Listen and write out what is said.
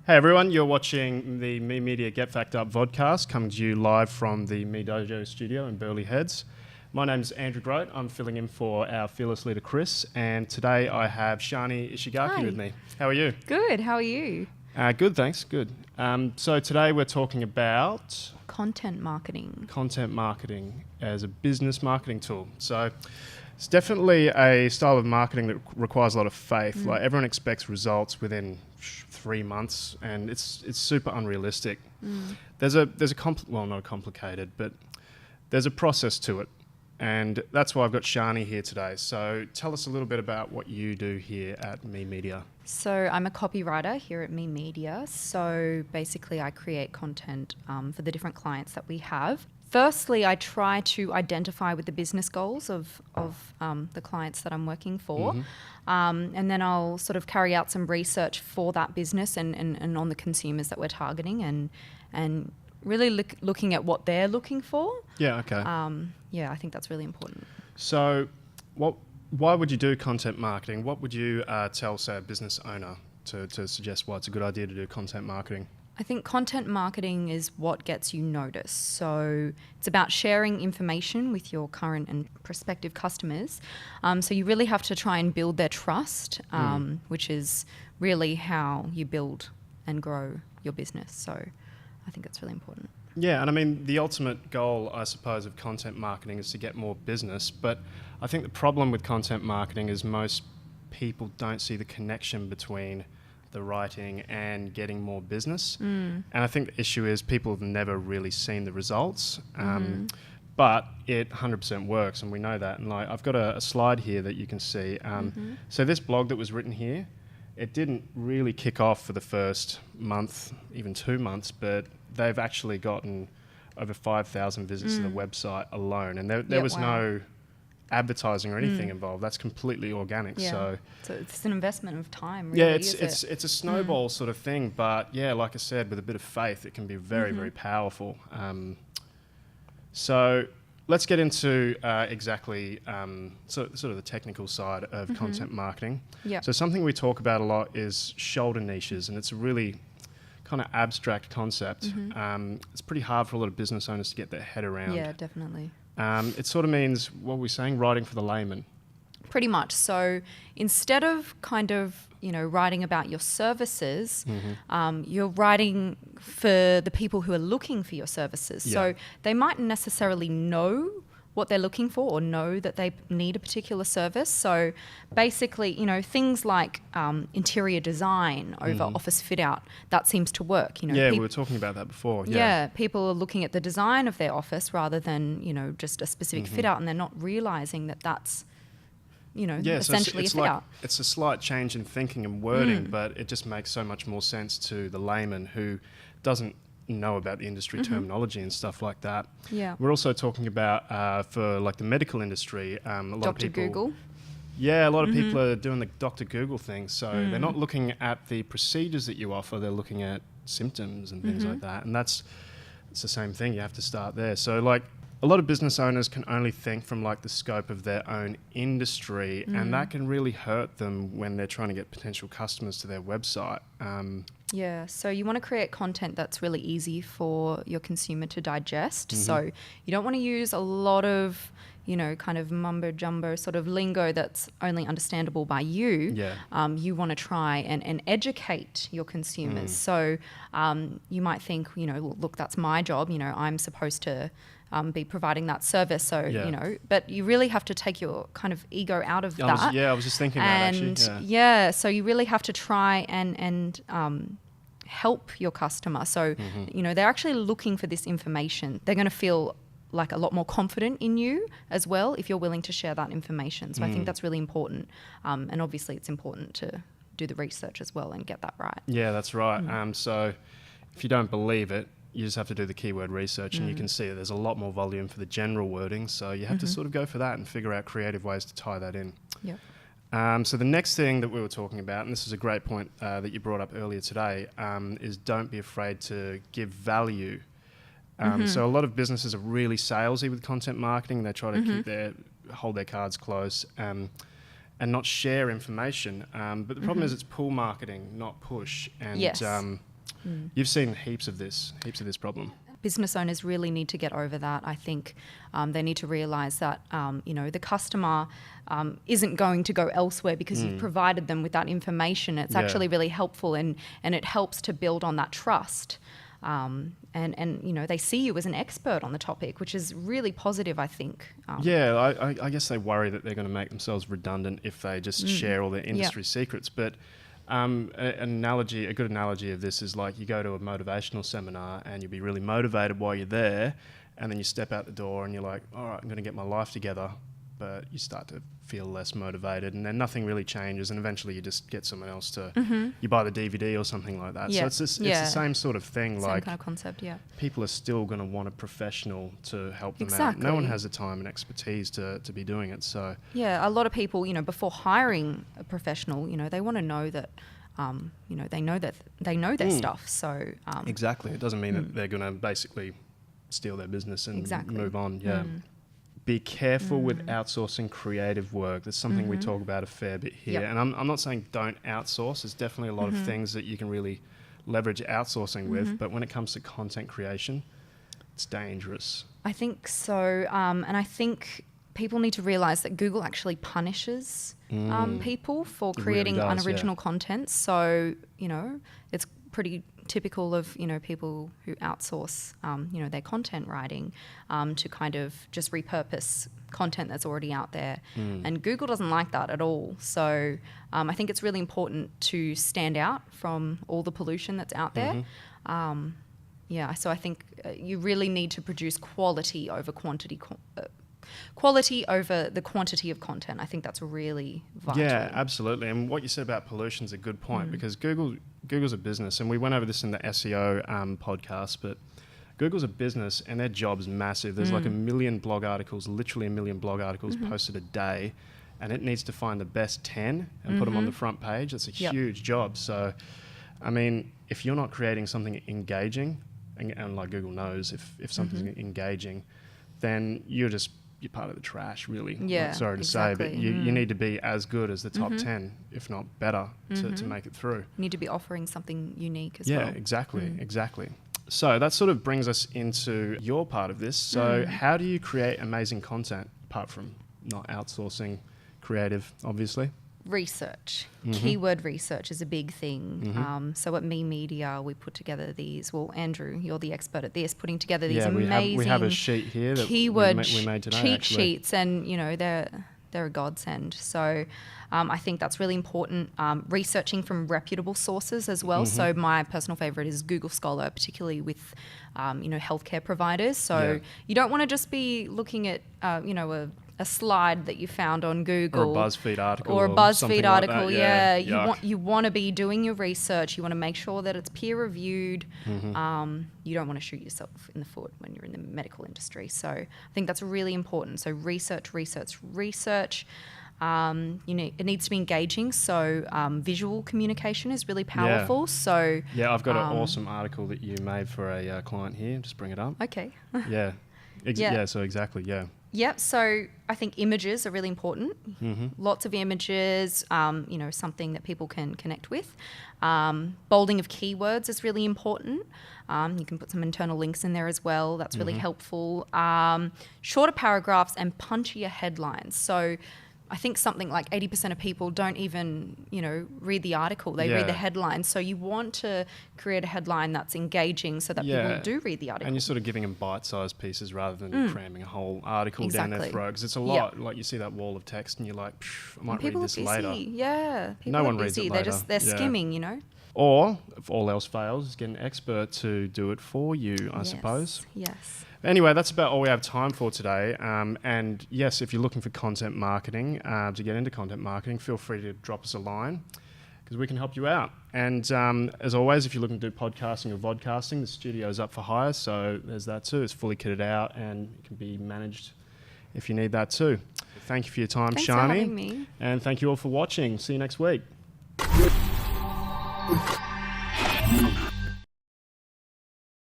Hey everyone, you're watching the Me Media Get Fact Up vodcast, coming to you live from the Me Dojo studio in Burleigh Heads. My name's Andrew Grote. I'm filling in for our fearless leader Chris, and today I have Shani Ishigaki Hi. with me. How are you? Good. How are you? Good, thanks. Good. So today we're talking about Content marketing. content marketing as a business marketing tool. So it's definitely a style of marketing that requires a lot of faith. Like everyone expects results within 3 months, and it's super unrealistic. There's not complicated, but there's a process to it, and that's why I've got Shani here today. So tell us a little bit about what you do here at Me Media. So I'm a copywriter here at Me Media. So basically I create content for the different clients that we have. Firstly, I try to identify with the business goals of the clients that I'm working for. And then I'll sort of carry out some research for that business and on the consumers that we're targeting and really looking at what they're looking for. Yeah, okay. I think that's really important. So why would you do content marketing? What would you tell, say, a business owner to suggest why it's a good idea to do content marketing? I think content marketing is what gets you noticed. So it's about sharing information with your current and prospective customers. So you really have to try and build their trust, which is really how you build and grow your business. So I think that's really important. Yeah, and I mean, the ultimate goal, I suppose, of content marketing is to get more business. But I think the problem with content marketing is most people don't see the connection between the writing and getting more business. And I think the issue is people have never really seen the results. But it 100% works, and we know that. And like, I've got a slide here that you can see. So this blog that was written here, it didn't really kick off for the first month, even 2 months, but they've actually gotten over 5,000 visits to the website alone. And there was no advertising or anything involved. That's completely organic. Yeah. So it's an investment of time, really, yeah, is it's a snowball sort of thing. But yeah, like I said, with a bit of faith, it can be very, very powerful. So let's get into exactly sort of the technical side of content marketing. Yeah. So something we talk about a lot is shoulder niches, and it's a really kind of abstract concept. It's pretty hard for a lot of business owners to get their head around. Yeah, definitely. It sort of means, what are we saying, writing for the layman. Pretty much. So instead of kind of, writing about your services, you're writing for the people who are looking for your services. Yeah. So they mightn't necessarily know what they're looking for or know that they need a particular service. So basically, things like interior design over office fit out, that seems to work. We were talking about that before. Yeah, people are looking at the design of their office rather than, just a specific fit out, and they're not realizing that that's, essentially it's a fit out. It's a slight change in thinking and wording, but it just makes so much more sense to the layman who doesn't know about the industry terminology and stuff like that. Yeah. We're also talking about for like the medical industry, a lot Dr. of people. Google. Yeah, a lot of people are doing the Dr. Google thing. So they're not looking at the procedures that you offer, they're looking at symptoms and things like that. And it's the same thing, you have to start there. So like a lot of business owners can only think from like the scope of their own industry, and that can really hurt them when they're trying to get potential customers to their website. Yeah, so you want to create content that's really easy for your consumer to digest. So you don't want to use a lot of, kind of mumbo jumbo sort of lingo that's only understandable by you. Yeah. You want to try and educate your consumers. So you might think, well, look, that's my job. I'm supposed to be providing that service. So, but you really have to take your kind of ego out of that. I was just thinking that actually. So you really have to try and help your customer. So, they're actually looking for this information. They're going to feel like a lot more confident in you as well if you're willing to share that information. So I think that's really important. And obviously it's important to do the research as well and get that right. Yeah, that's right. So if you don't believe it, you just have to do the keyword research, and you can see that there's a lot more volume for the general wording. So you have to sort of go for that and figure out creative ways to tie that in. Yep. So the next thing that we were talking about, and this is a great point that you brought up earlier today, is don't be afraid to give value. So a lot of businesses are really salesy with content marketing. They try to hold their cards close and not share information. But the problem is it's pull marketing, not push. And Yes. You've seen heaps of this problem. Business owners really need to get over that. I think they need to realise that the customer isn't going to go elsewhere because you've provided them with that information. It's actually really helpful, and it helps to build on that trust. And they see you as an expert on the topic, which is really positive, I think. I guess they worry that they're going to make themselves redundant if they just share all their industry secrets. But a good analogy of this is like you go to a motivational seminar and you'll be really motivated while you're there, and then you step out the door and you're like, all right, I'm going to get my life together. But you start to feel less motivated, and then nothing really changes, and eventually you just get someone else to, you buy the DVD or something like that. So it's the same sort of thing. Same kind of concept, yeah. People are still going to want a professional to help them Exactly. out. No one has the time and expertise to be doing it. So yeah, a lot of people, before hiring a professional, they want to know that, they know their stuff. So exactly, it doesn't mean that they're going to basically steal their business and move on. Yeah. Be careful with outsourcing creative work. That's something we talk about a fair bit here. And I'm not saying don't outsource. There's definitely a lot of things that you can really leverage outsourcing with. But when it comes to content creation, it's dangerous. I think so. And I think people need to realise that Google actually punishes people for creating really does, unoriginal content. So, it's pretty typical of people who outsource their content writing to kind of just repurpose content that's already out there, and Google doesn't like that at all. So I think it's really important to stand out from all the pollution that's out there. So I think you really need to produce quality over quantity. Quality over the quantity of content. I think that's really vital. Yeah, absolutely. And what you said about pollution is a good point, because Google's a business, and we went over this in the SEO podcast, but Google's a business and their job's massive. There's like 1 million blog articles, literally 1 million blog articles posted a day, and it needs to find the best 10 and put them on the front page. That's a huge job. So, I mean, if you're not creating something engaging, and like Google knows if something's engaging, then you're part of the trash, really. Yeah, sorry to say, but you need to be as good as the top 10, if not better, to make it through. You need to be offering something unique as well. well. Yeah, exactly. So that sort of brings us into your part of this. So how do you create amazing content, apart from not outsourcing creative, obviously? Research. Keyword research is a big thing. So at Me Media, we put together these. Well, Andrew, you're the expert at this. Putting together these amazing we have a sheet here that keyword we made today, cheat actually. sheets, and they're a godsend. So I think that's really important. Researching from reputable sources as well. So my personal favorite is Google Scholar, particularly with healthcare providers. So you don't want to just be looking at a slide that you found on Google or a BuzzFeed article Yeah, you want to be doing your research. You want to make sure that it's peer reviewed. You don't want to shoot yourself in the foot when you're in the medical industry. So I think that's really important. So research. It needs to be engaging. So visual communication is really powerful. So I've got an awesome article that you made for a client here. Just bring it up. Okay. So exactly. Yeah, so I think images are really important. Lots of images, something that people can connect with. Bolding of keywords is really important. You can put some internal links in there as well. That's really helpful. Shorter paragraphs and punchier headlines. So I think something like 80% of people don't even, read the article. They read the headline. So you want to create a headline that's engaging so that people do read the article. And you're sort of giving them bite-sized pieces rather than cramming a whole article down their throat. Because it's a lot. Like you see that wall of text and you're like, I might read this later. Yeah, people no are one busy. reads it later. They're skimming, Or, if all else fails, get an expert to do it for you, I suppose. Yes. Anyway, that's about all we have time for today. And yes, if you're looking for content marketing, to get into content marketing, feel free to drop us a line because we can help you out. And as always, if you're looking to do podcasting or vodcasting, the studio's up for hire. So there's that too. It's fully kitted out and it can be managed if you need that too. Thank you for your time, Thanks Shani. for having me. And thank you all for watching. See you next week.